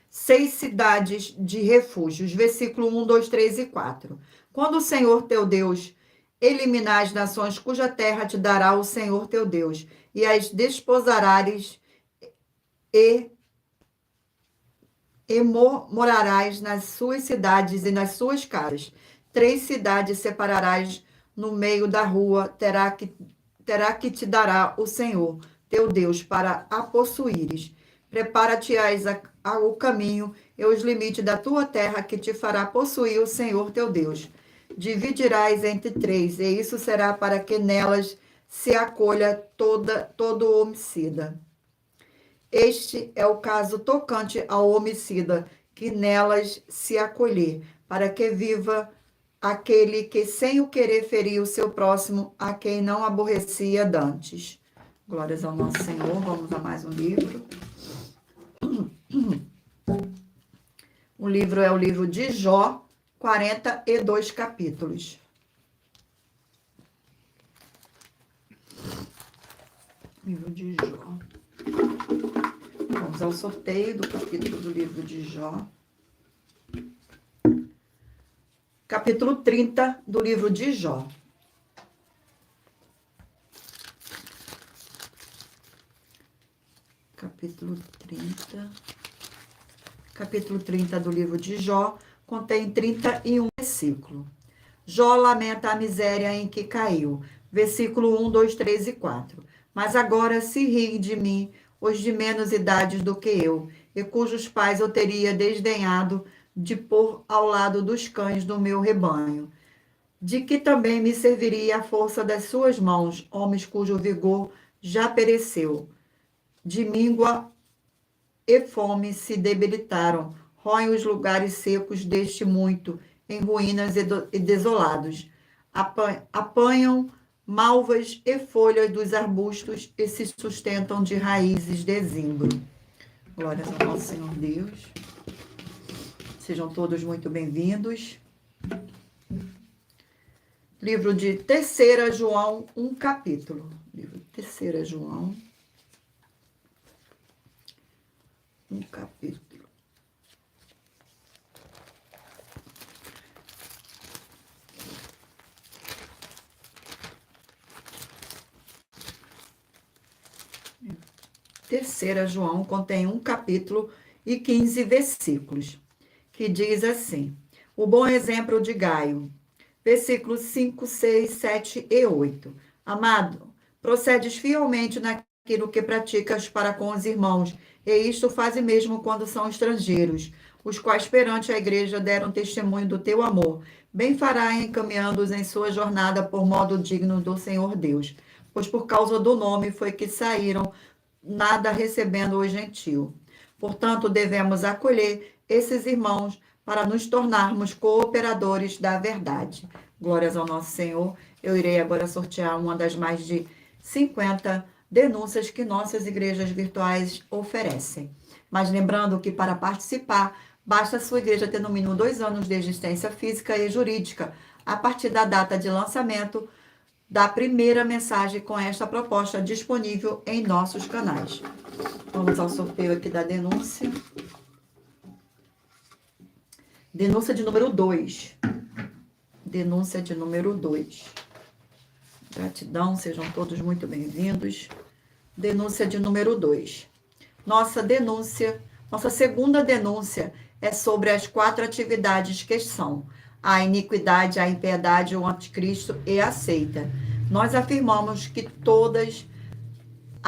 6 cidades de refúgios. Versículo 1, 2, 3 e 4. Quando o Senhor teu Deus eliminar as nações cuja terra te dará o Senhor teu Deus, e as desposarás e morarás nas suas cidades e nas suas casas. 3 cidades separarás no meio da rua, terá que te dará o Senhor, teu Deus, para a possuíres. Prepara-te-ás ao caminho e os limites da tua terra, que te fará possuir o Senhor, teu Deus. Dividirás entre 3, e isso será para que nelas se acolha todo homicida. Este é o caso tocante ao homicida, que nelas se acolher, para que viva aquele que sem o querer ferir o seu próximo, a quem não aborrecia dantes. Glórias ao nosso Senhor. Vamos a mais um livro. O livro é o livro de Jó, 42 capítulos. Livro de Jó. Vamos ao sorteio do capítulo do livro de Jó. Capítulo 30 do livro de Jó. Capítulo 30. Capítulo 30 do livro de Jó contém 31 versículos. Jó lamenta a miséria em que caiu. Versículo 1, 2, 3 e 4. Mas agora se riem de mim os de menos idades do que eu, e cujos pais eu teria desdenhado de pôr ao lado dos cães do meu rebanho. De que também me serviria a força das suas mãos, homens cujo vigor já pereceu. De míngua e fome se debilitaram, roem os lugares secos deste muito, em ruínas e desolados. Apanham malvas e folhas dos arbustos e se sustentam de raízes de zimbro. Glórias ao nosso Senhor Deus. Sejam todos muito bem-vindos. Livro de 3 João, um capítulo. Livro de 3 João, um capítulo. Terceira João contém um capítulo e 15 versículos, que diz assim: o bom exemplo de Gaio. Versículos 5, 6, 7 e 8. Amado, procedes fielmente naquilo que praticas para com os irmãos, e isto faz mesmo quando são estrangeiros, os quais perante a igreja deram testemunho do teu amor. Bem fará encaminhando-os em sua jornada por modo digno do Senhor Deus, pois por causa do nome foi que saíram, nada recebendo o gentio. Portanto, devemos acolher esses irmãos para nos tornarmos cooperadores da verdade. Glórias ao nosso Senhor. Eu irei agora sortear uma das mais de 50 denúncias que nossas igrejas virtuais oferecem. Mas lembrando que para participar, basta a sua igreja ter no mínimo 2 anos de existência física e jurídica, a partir da data de lançamento da primeira mensagem com esta proposta disponível em nossos canais. Vamos ao sorteio aqui da denúncia. Denúncia de número 2. Denúncia de número 2. Gratidão, sejam todos muito bem-vindos. Denúncia de número 2. Nossa segunda denúncia é sobre as 4 atividades que são a iniquidade, a impiedade, o anticristo e a seita. Nós afirmamos que todas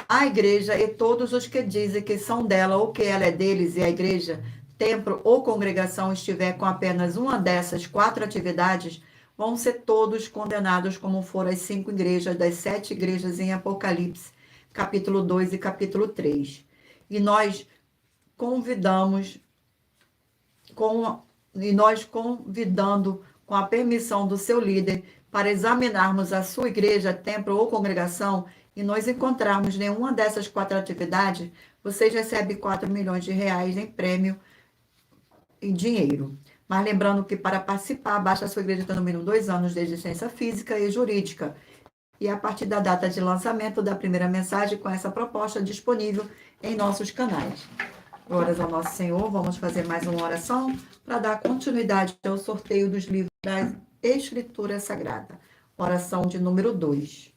a igreja e todos os que dizem que são dela ou que ela é deles e a igreja, templo ou congregação estiver com apenas uma dessas 4 atividades, vão ser todos condenados como foram as 5 igrejas das 7 igrejas em Apocalipse, capítulo 2 e capítulo 3. E nós convidando, com a permissão do seu líder, para examinarmos a sua igreja, templo ou congregação, e nós encontrarmos nenhuma dessas 4 atividades, vocês recebem 4 milhões de reais em prêmio em dinheiro. Mas lembrando que para participar, basta a sua igreja ter no mínimo 2 anos de existência física e jurídica. E a partir da data de lançamento da primeira mensagem com essa proposta disponível em nossos canais. Glórias ao nosso Senhor. Vamos fazer mais uma oração para dar continuidade ao sorteio dos livros da Escritura Sagrada. Oração de número 2.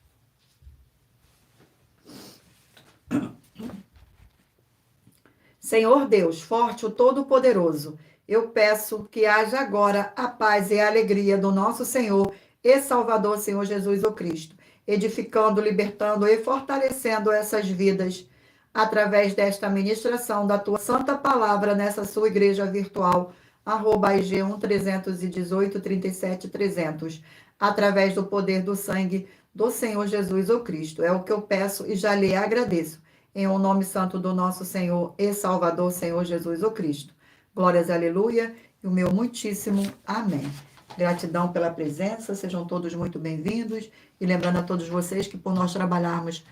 Senhor Deus, forte o Todo-Poderoso, eu peço que haja agora a paz e a alegria do nosso Senhor e Salvador, Senhor Jesus o Cristo, edificando, libertando e fortalecendo essas vidas através desta ministração da tua santa palavra nessa sua igreja virtual, @IG 1318 37 300, através do poder do sangue do Senhor Jesus o Cristo. É o que eu peço e já lhe agradeço. Em o nome santo do nosso Senhor e Salvador, Senhor Jesus o Cristo. Glórias, aleluia, e o meu muitíssimo amém. Gratidão pela presença, sejam todos muito bem-vindos. E lembrando a todos vocês que por nós trabalharmos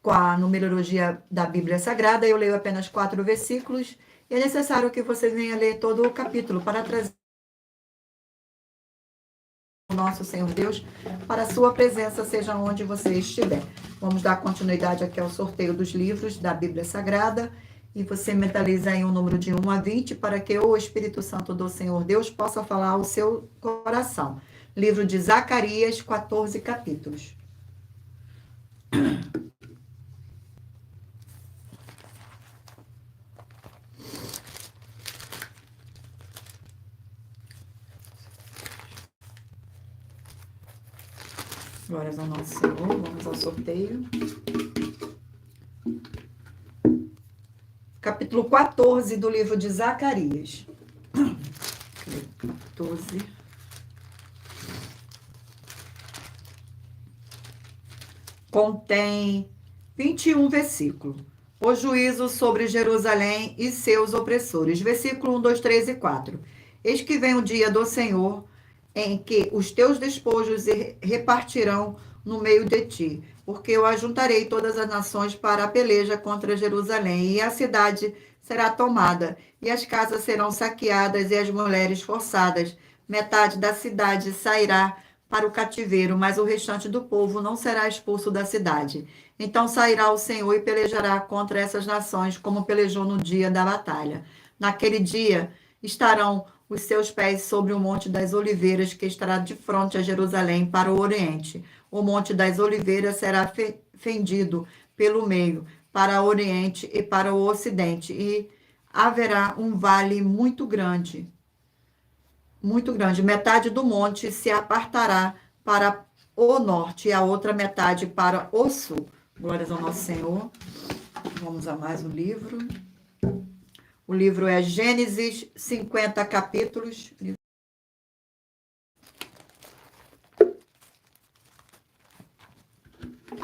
com a numerologia da Bíblia Sagrada, eu leio apenas 4 versículos, e é necessário que vocês venham ler todo o capítulo para trazer o nosso Senhor Deus para a sua presença, seja onde você estiver. Vamos dar continuidade aqui ao sorteio dos livros da Bíblia Sagrada, e você mentaliza aí um número de 1 a 20 para que o Espírito Santo do Senhor Deus possa falar ao seu coração. Livro de Zacarias, 14 capítulos. Glórias ao nosso Senhor. Vamos ao sorteio. Capítulo 14 do livro de Zacarias. 14. Contém 21 versículos. O juízo sobre Jerusalém e seus opressores. Versículo 1, 2, 3 e 4. Eis que vem o dia do Senhor, em que os teus despojos se repartirão no meio de ti, porque eu ajuntarei todas as nações para a peleja contra Jerusalém, e a cidade será tomada, e as casas serão saqueadas e as mulheres forçadas. Metade da cidade sairá para o cativeiro, mas o restante do povo não será expulso da cidade. Então sairá o Senhor e pelejará contra essas nações, como pelejou no dia da batalha. Naquele dia estarão os seus pés sobre o Monte das Oliveiras, que estará de frente a Jerusalém para o oriente. O Monte das Oliveiras será fendido pelo meio, para o oriente e para o ocidente, e haverá um vale muito grande. Metade do monte se apartará para o norte e a outra metade para o sul. Glórias ao nosso Senhor. Vamos a mais um livro. O livro é Gênesis, 50 capítulos.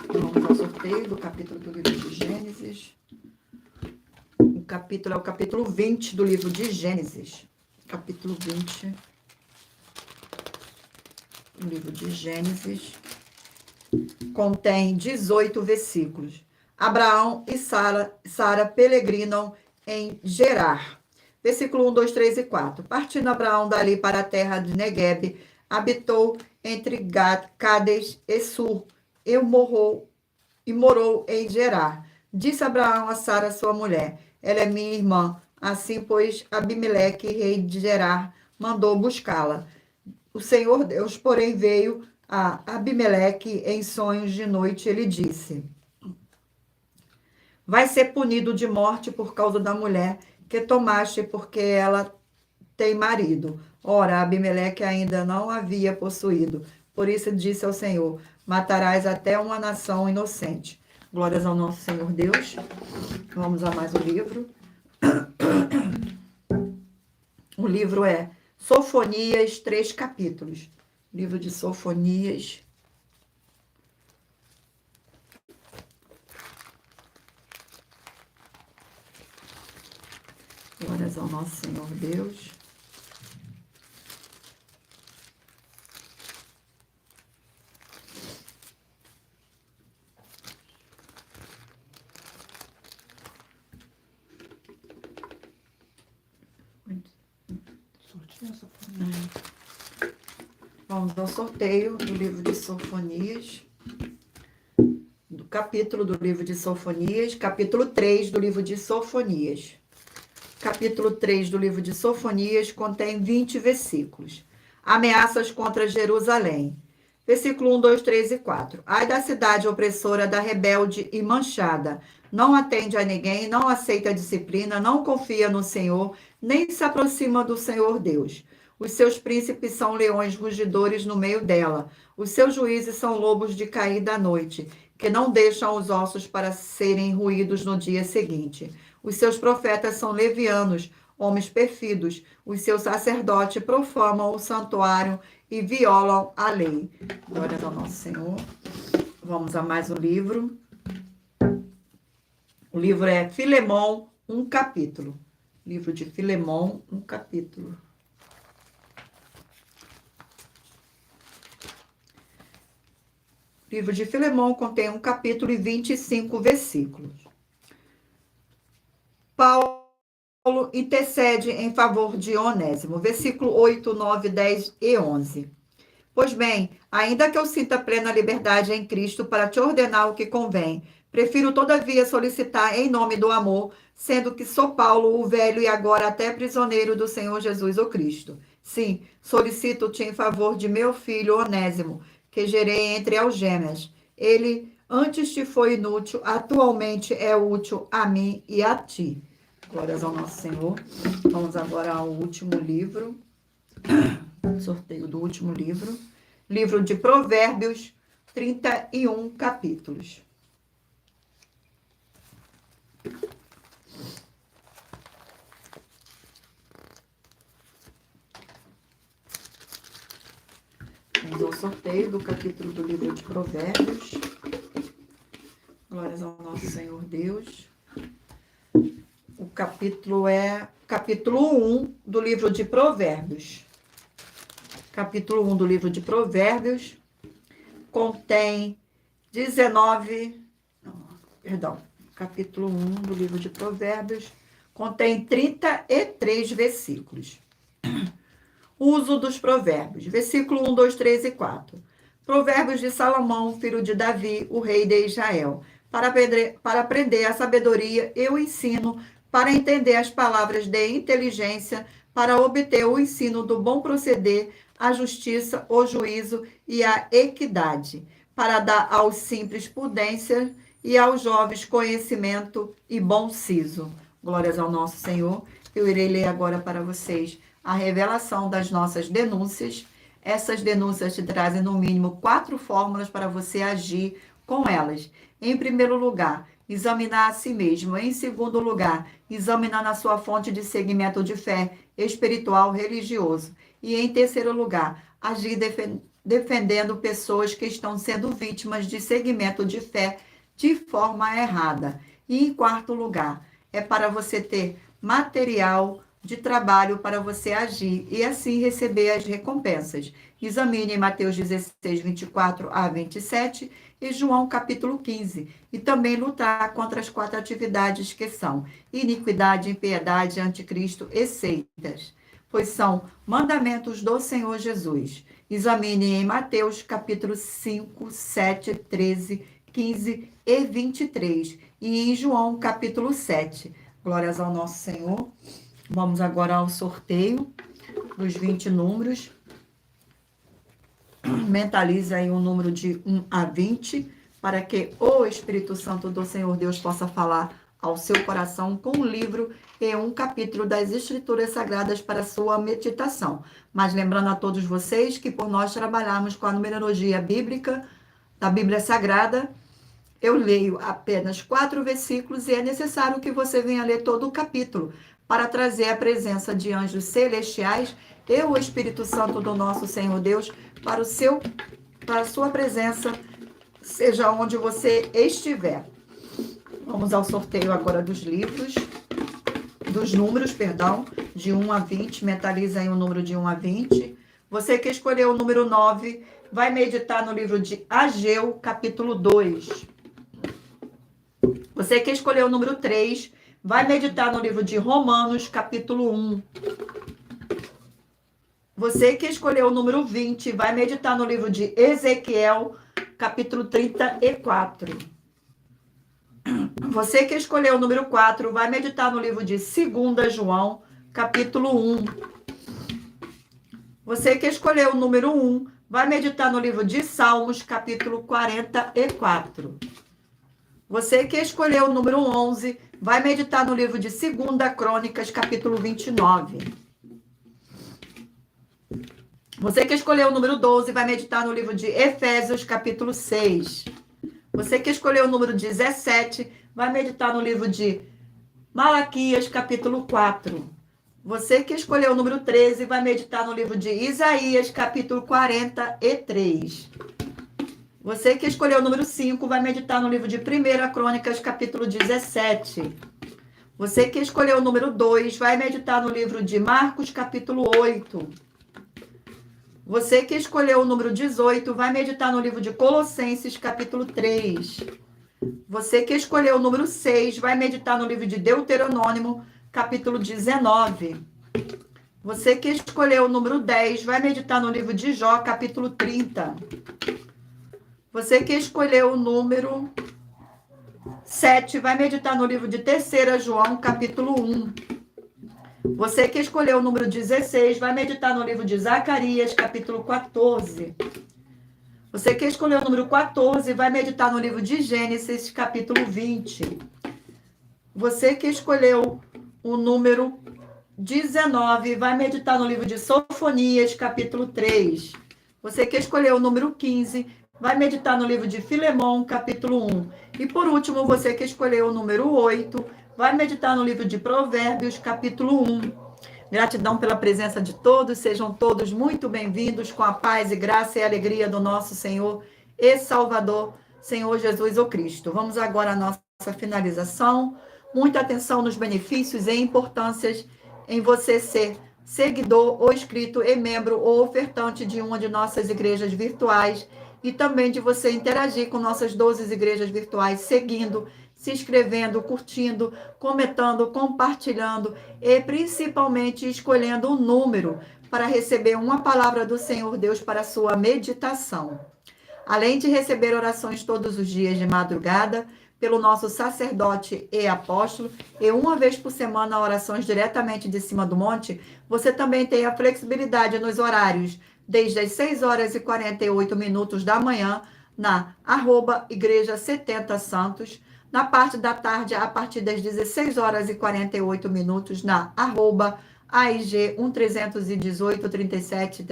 Vamos ao sorteio do capítulo do livro de Gênesis. O capítulo é o capítulo 20 do livro de Gênesis. Capítulo 20 do livro de Gênesis. Contém 18 versículos. Abraão e Sara peregrinam em Gerar. Versículo 1, 2, 3 e 4. Partindo Abraão dali para a terra de Neguebe, habitou entre Gad, Cades e Sur, e morou em Gerar. Disse Abraão a Sara, sua mulher: ela é minha irmã. Assim, pois, Abimeleque, rei de Gerar, mandou buscá-la. O Senhor Deus, porém, veio a Abimeleque em sonhos de noite. Ele disse: vai ser punido de morte por causa da mulher que tomaste, porque ela tem marido. Ora, Abimeleque ainda não havia possuído. Por isso disse ao Senhor: matarás até uma nação inocente. Glórias ao nosso Senhor Deus. Vamos a mais um livro. O livro é Sofonias, 3 capítulos. Livro de Sofonias. Glórias ao nosso Senhor Deus. Vamos ao sorteio do livro de Sofonias, do capítulo do livro de Sofonias, capítulo 3 do livro de Sofonias. Capítulo 3 do livro de Sofonias contém 20 versículos. Ameaças contra Jerusalém. Versículo 1, 2, 3 e 4. Ai da cidade opressora, da rebelde e manchada. Não atende a ninguém, não aceita a disciplina, não confia no Senhor, nem se aproxima do Senhor Deus. Os seus príncipes são leões rugidores no meio dela. Os seus juízes são lobos de cair da noite, que não deixam os ossos para serem ruídos no dia seguinte. Os seus profetas são levianos, homens perfidos. Os seus sacerdotes profanam o santuário e violam a lei. Glória ao nosso Senhor. Vamos a mais um livro. O livro é Filemão, um capítulo. Livro de Filemão, um capítulo. O livro de Filemão contém um capítulo e 25 versículos. Paulo intercede em favor de Onésimo. Versículo 8, 9, 10 e 11. Pois bem, ainda que eu sinta plena liberdade em Cristo para te ordenar o que convém, prefiro todavia solicitar em nome do amor, sendo que sou Paulo, o velho e agora até prisioneiro do Senhor Jesus o Cristo. Sim, solicito-te em favor de meu filho Onésimo, que gerei entre algemas. Ele antes te foi inútil, atualmente é útil a mim e a ti. Glórias ao nosso Senhor. Vamos agora ao último livro. Sorteio do último livro. Livro de Provérbios, 31 capítulos. Vamos ao sorteio do capítulo do livro de Provérbios. Glórias ao nosso Senhor Deus. O capítulo é capítulo 1 do livro de Provérbios. Capítulo 1 do livro de Provérbios contém 19... Capítulo 1 do livro de Provérbios Contém 33 versículos. Uso dos provérbios. Versículo 1, 2, 3 e 4. Provérbios de Salomão, filho de Davi, o rei de Israel. Para aprender a sabedoria e o ensino, para entender as palavras de inteligência, para obter o ensino do bom proceder, a justiça, o juízo e a equidade, para dar aos simples prudência e aos jovens conhecimento e bom siso. Glórias ao nosso Senhor. Eu irei ler agora para vocês a revelação das nossas denúncias. Essas denúncias te trazem, no mínimo, 4 fórmulas para você agir com elas. Em primeiro lugar, examinar a si mesmo. Em segundo lugar, examinar a sua fonte de segmento de fé espiritual religioso. E em terceiro lugar, agir defendendo pessoas que estão sendo vítimas de segmento de fé de forma errada. E em quarto lugar, é para você ter material de trabalho para você agir e assim receber as recompensas. Examine Mateus 16, 24 a 27 e João capítulo 15. E também lutar contra as 4 atividades que são iniquidade, impiedade, anticristo e seitas, pois são mandamentos do Senhor Jesus. Examine em Mateus capítulo 5, 7, 13, 15 e 23 e em João capítulo 7. Glórias ao nosso Senhor. Vamos agora ao sorteio dos 20 números. Mentalize aí um número de 1 a 20, para que o Espírito Santo do Senhor Deus possa falar ao seu coração com um livro e um capítulo das Escrituras Sagradas para sua meditação. Mas lembrando a todos vocês que por nós trabalharmos com a numerologia bíblica, da Bíblia Sagrada, eu leio apenas 4 versículos e é necessário que você venha ler todo o capítulo, para trazer a presença de anjos celestiais e o Espírito Santo do nosso Senhor Deus para a sua presença, seja onde você estiver. Vamos ao sorteio agora dos livros, dos números, perdão, de 1 a 20, mentaliza aí o número de 1 a 20. Você que escolheu o número 9, vai meditar no livro de Ageu, capítulo 2. Você que escolheu o número 3, vai meditar no livro de Romanos, capítulo 1. Você que escolheu o número 20, vai meditar no livro de Ezequiel, capítulo 34. Você que escolheu o número 4, vai meditar no livro de 2 João, capítulo 1. Você que escolheu o número 1, vai meditar no livro de Salmos, capítulo 44. Você que escolheu o número 11, vai meditar no livro de 2 Crônicas, capítulo 29. Você que escolheu o número 12, vai meditar no livro de Efésios, capítulo 6. Você que escolheu o número 17, vai meditar no livro de Malaquias, capítulo 4. Você que escolheu o número 13, vai meditar no livro de Isaías, capítulo 43. Você que escolheu o número 5, vai meditar no livro de 1 Crônicas, capítulo 17. Você que escolheu o número 2, vai meditar no livro de Marcos, capítulo 8. Você que escolheu o número 18, vai meditar no livro de Colossenses, capítulo 3. Você que escolheu o número 6, vai meditar no livro de Deuteronômio, capítulo 19. Você que escolheu o número 10, vai meditar no livro de Jó, capítulo 30. Você que escolheu o número 7, vai meditar no livro de 3 João, capítulo 1. Você que escolheu o número 16, vai meditar no livro de Zacarias, capítulo 14. Você que escolheu o número 14, vai meditar no livro de Gênesis, capítulo 20. Você que escolheu o número 19, vai meditar no livro de Sofonias, capítulo 3. Você que escolheu o número 15, vai meditar no livro de Filemão, capítulo 1. E por último, você que escolheu o número 8, vai meditar no livro de Provérbios, capítulo 1. Gratidão pela presença de todos, sejam todos muito bem-vindos com a paz e graça e alegria do nosso Senhor e Salvador, Senhor Jesus o Cristo. Vamos agora à nossa finalização. Muita atenção nos benefícios e importâncias em você ser seguidor ou inscrito e membro ou ofertante de uma de nossas igrejas virtuais e também de você interagir com nossas 12 igrejas virtuais, seguindo, se inscrevendo, curtindo, comentando, compartilhando e principalmente escolhendo um número para receber uma palavra do Senhor Deus para a sua meditação. Além de receber orações todos os dias de madrugada, pelo nosso sacerdote e apóstolo, e uma vez por semana orações diretamente de cima do monte, você também tem a flexibilidade nos horários, desde as 6 horas e 48 minutos da manhã, na @igreja 70 Santos, na parte da tarde, a partir das 16 horas e 48 minutos, na @AIG 1318 37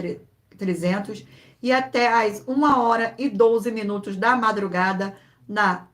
300, e até às 1 hora e 12 minutos da madrugada na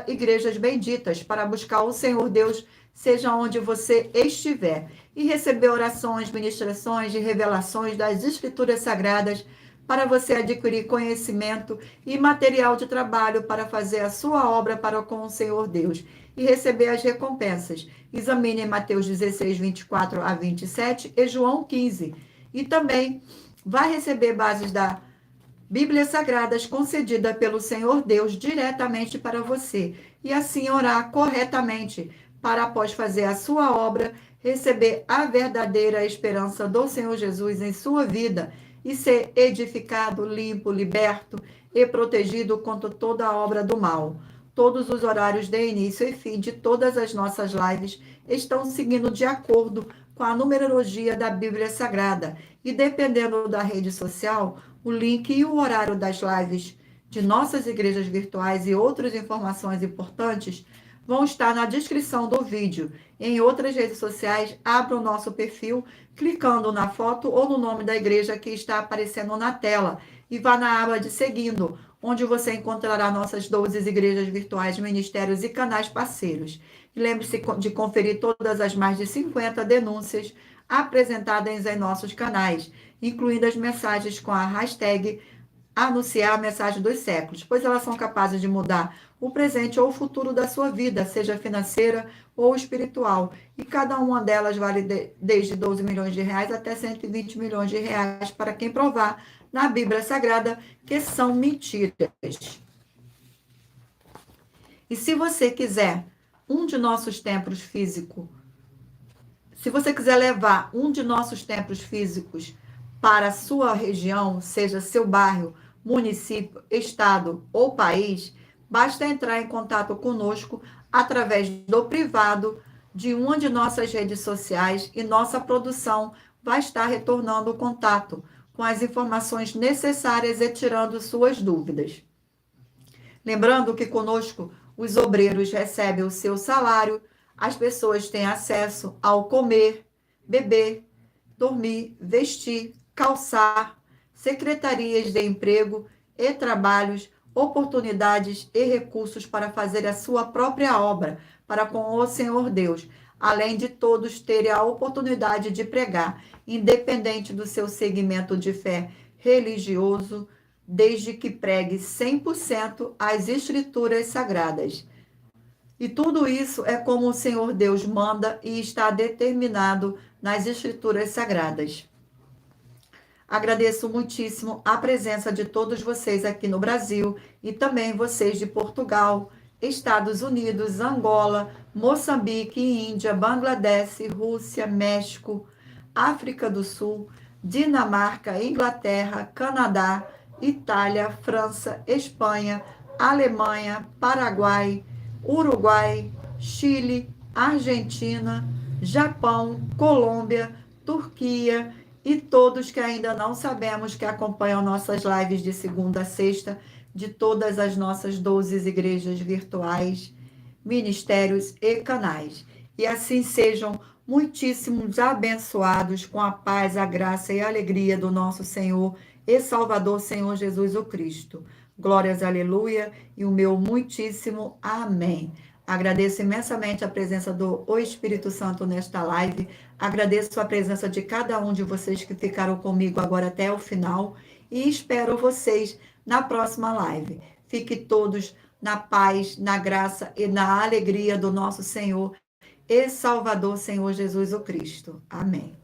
@Igrejas Benditas, para buscar o Senhor Deus, seja onde você estiver, e receber orações, ministrações e revelações das Escrituras Sagradas, para você adquirir conhecimento e material de trabalho para fazer a sua obra para com o Senhor Deus e receber as recompensas. Examine Mateus 16, 24 a 27 e João 15. E também vai receber bases da Bíblia Sagradas concedida pelo Senhor Deus diretamente para você. E assim orar corretamente para, após fazer a sua obra, receber a verdadeira esperança do Senhor Jesus em sua vida e ser edificado, limpo, liberto e protegido contra toda a obra do mal. Todos os horários de início e fim de todas as nossas lives estão seguindo de acordo com a numerologia da Bíblia Sagrada. E dependendo da rede social, o link e o horário das lives de nossas igrejas virtuais e outras informações importantes vão estar na descrição do vídeo. Em outras redes sociais, abra o nosso perfil clicando na foto ou no nome da igreja que está aparecendo na tela e vá na aba de Seguindo, onde você encontrará nossas 12 igrejas virtuais, ministérios e canais parceiros. E lembre-se de conferir todas as mais de 50 denúncias apresentadas em nossos canais, incluindo as mensagens com a hashtag Anunciar a Mensagem dos Séculos, pois elas são capazes de mudar o presente ou o futuro da sua vida, seja financeira ou espiritual. E cada uma delas vale desde 12 milhões de reais até 120 milhões de reais para quem provar na Bíblia Sagrada que são mentiras. E se você quiser um de nossos templos físicos, se você quiser levar um de nossos templos físicos para a sua região, seja seu bairro, município, estado ou país, basta entrar em contato conosco através do privado de uma de nossas redes sociais e nossa produção vai estar retornando o contato com as informações necessárias e tirando suas dúvidas. Lembrando que conosco os obreiros recebem o seu salário, as pessoas têm acesso ao comer, beber, dormir, vestir, calçar, secretarias de emprego e trabalhos, oportunidades e recursos para fazer a sua própria obra para com o Senhor Deus, além de todos terem a oportunidade de pregar, independente do seu segmento de fé religioso, desde que pregue 100% as Escrituras Sagradas. E tudo isso é como o Senhor Deus manda e está determinado nas Escrituras Sagradas. Agradeço muitíssimo a presença de todos vocês aqui no Brasil e também vocês de Portugal, Estados Unidos, Angola, Moçambique, Índia, Bangladesh, Rússia, México, África do Sul, Dinamarca, Inglaterra, Canadá, Itália, França, Espanha, Alemanha, Paraguai, Uruguai, Chile, Argentina, Japão, Colômbia, Turquia e todos que ainda não sabemos que acompanham nossas lives de segunda a sexta, de todas as nossas 12 igrejas virtuais, ministérios e canais. E assim sejam muitíssimos abençoados com a paz, a graça e a alegria do nosso Senhor e Salvador, Senhor Jesus o Cristo. Glórias, aleluia, e o meu muitíssimo amém. Agradeço imensamente a presença do Espírito Santo nesta live. Agradeço a presença de cada um de vocês que ficaram comigo agora até o final. E espero vocês na próxima live. Fiquem todos na paz, na graça e na alegria do nosso Senhor e Salvador, Senhor Jesus o Cristo. Amém.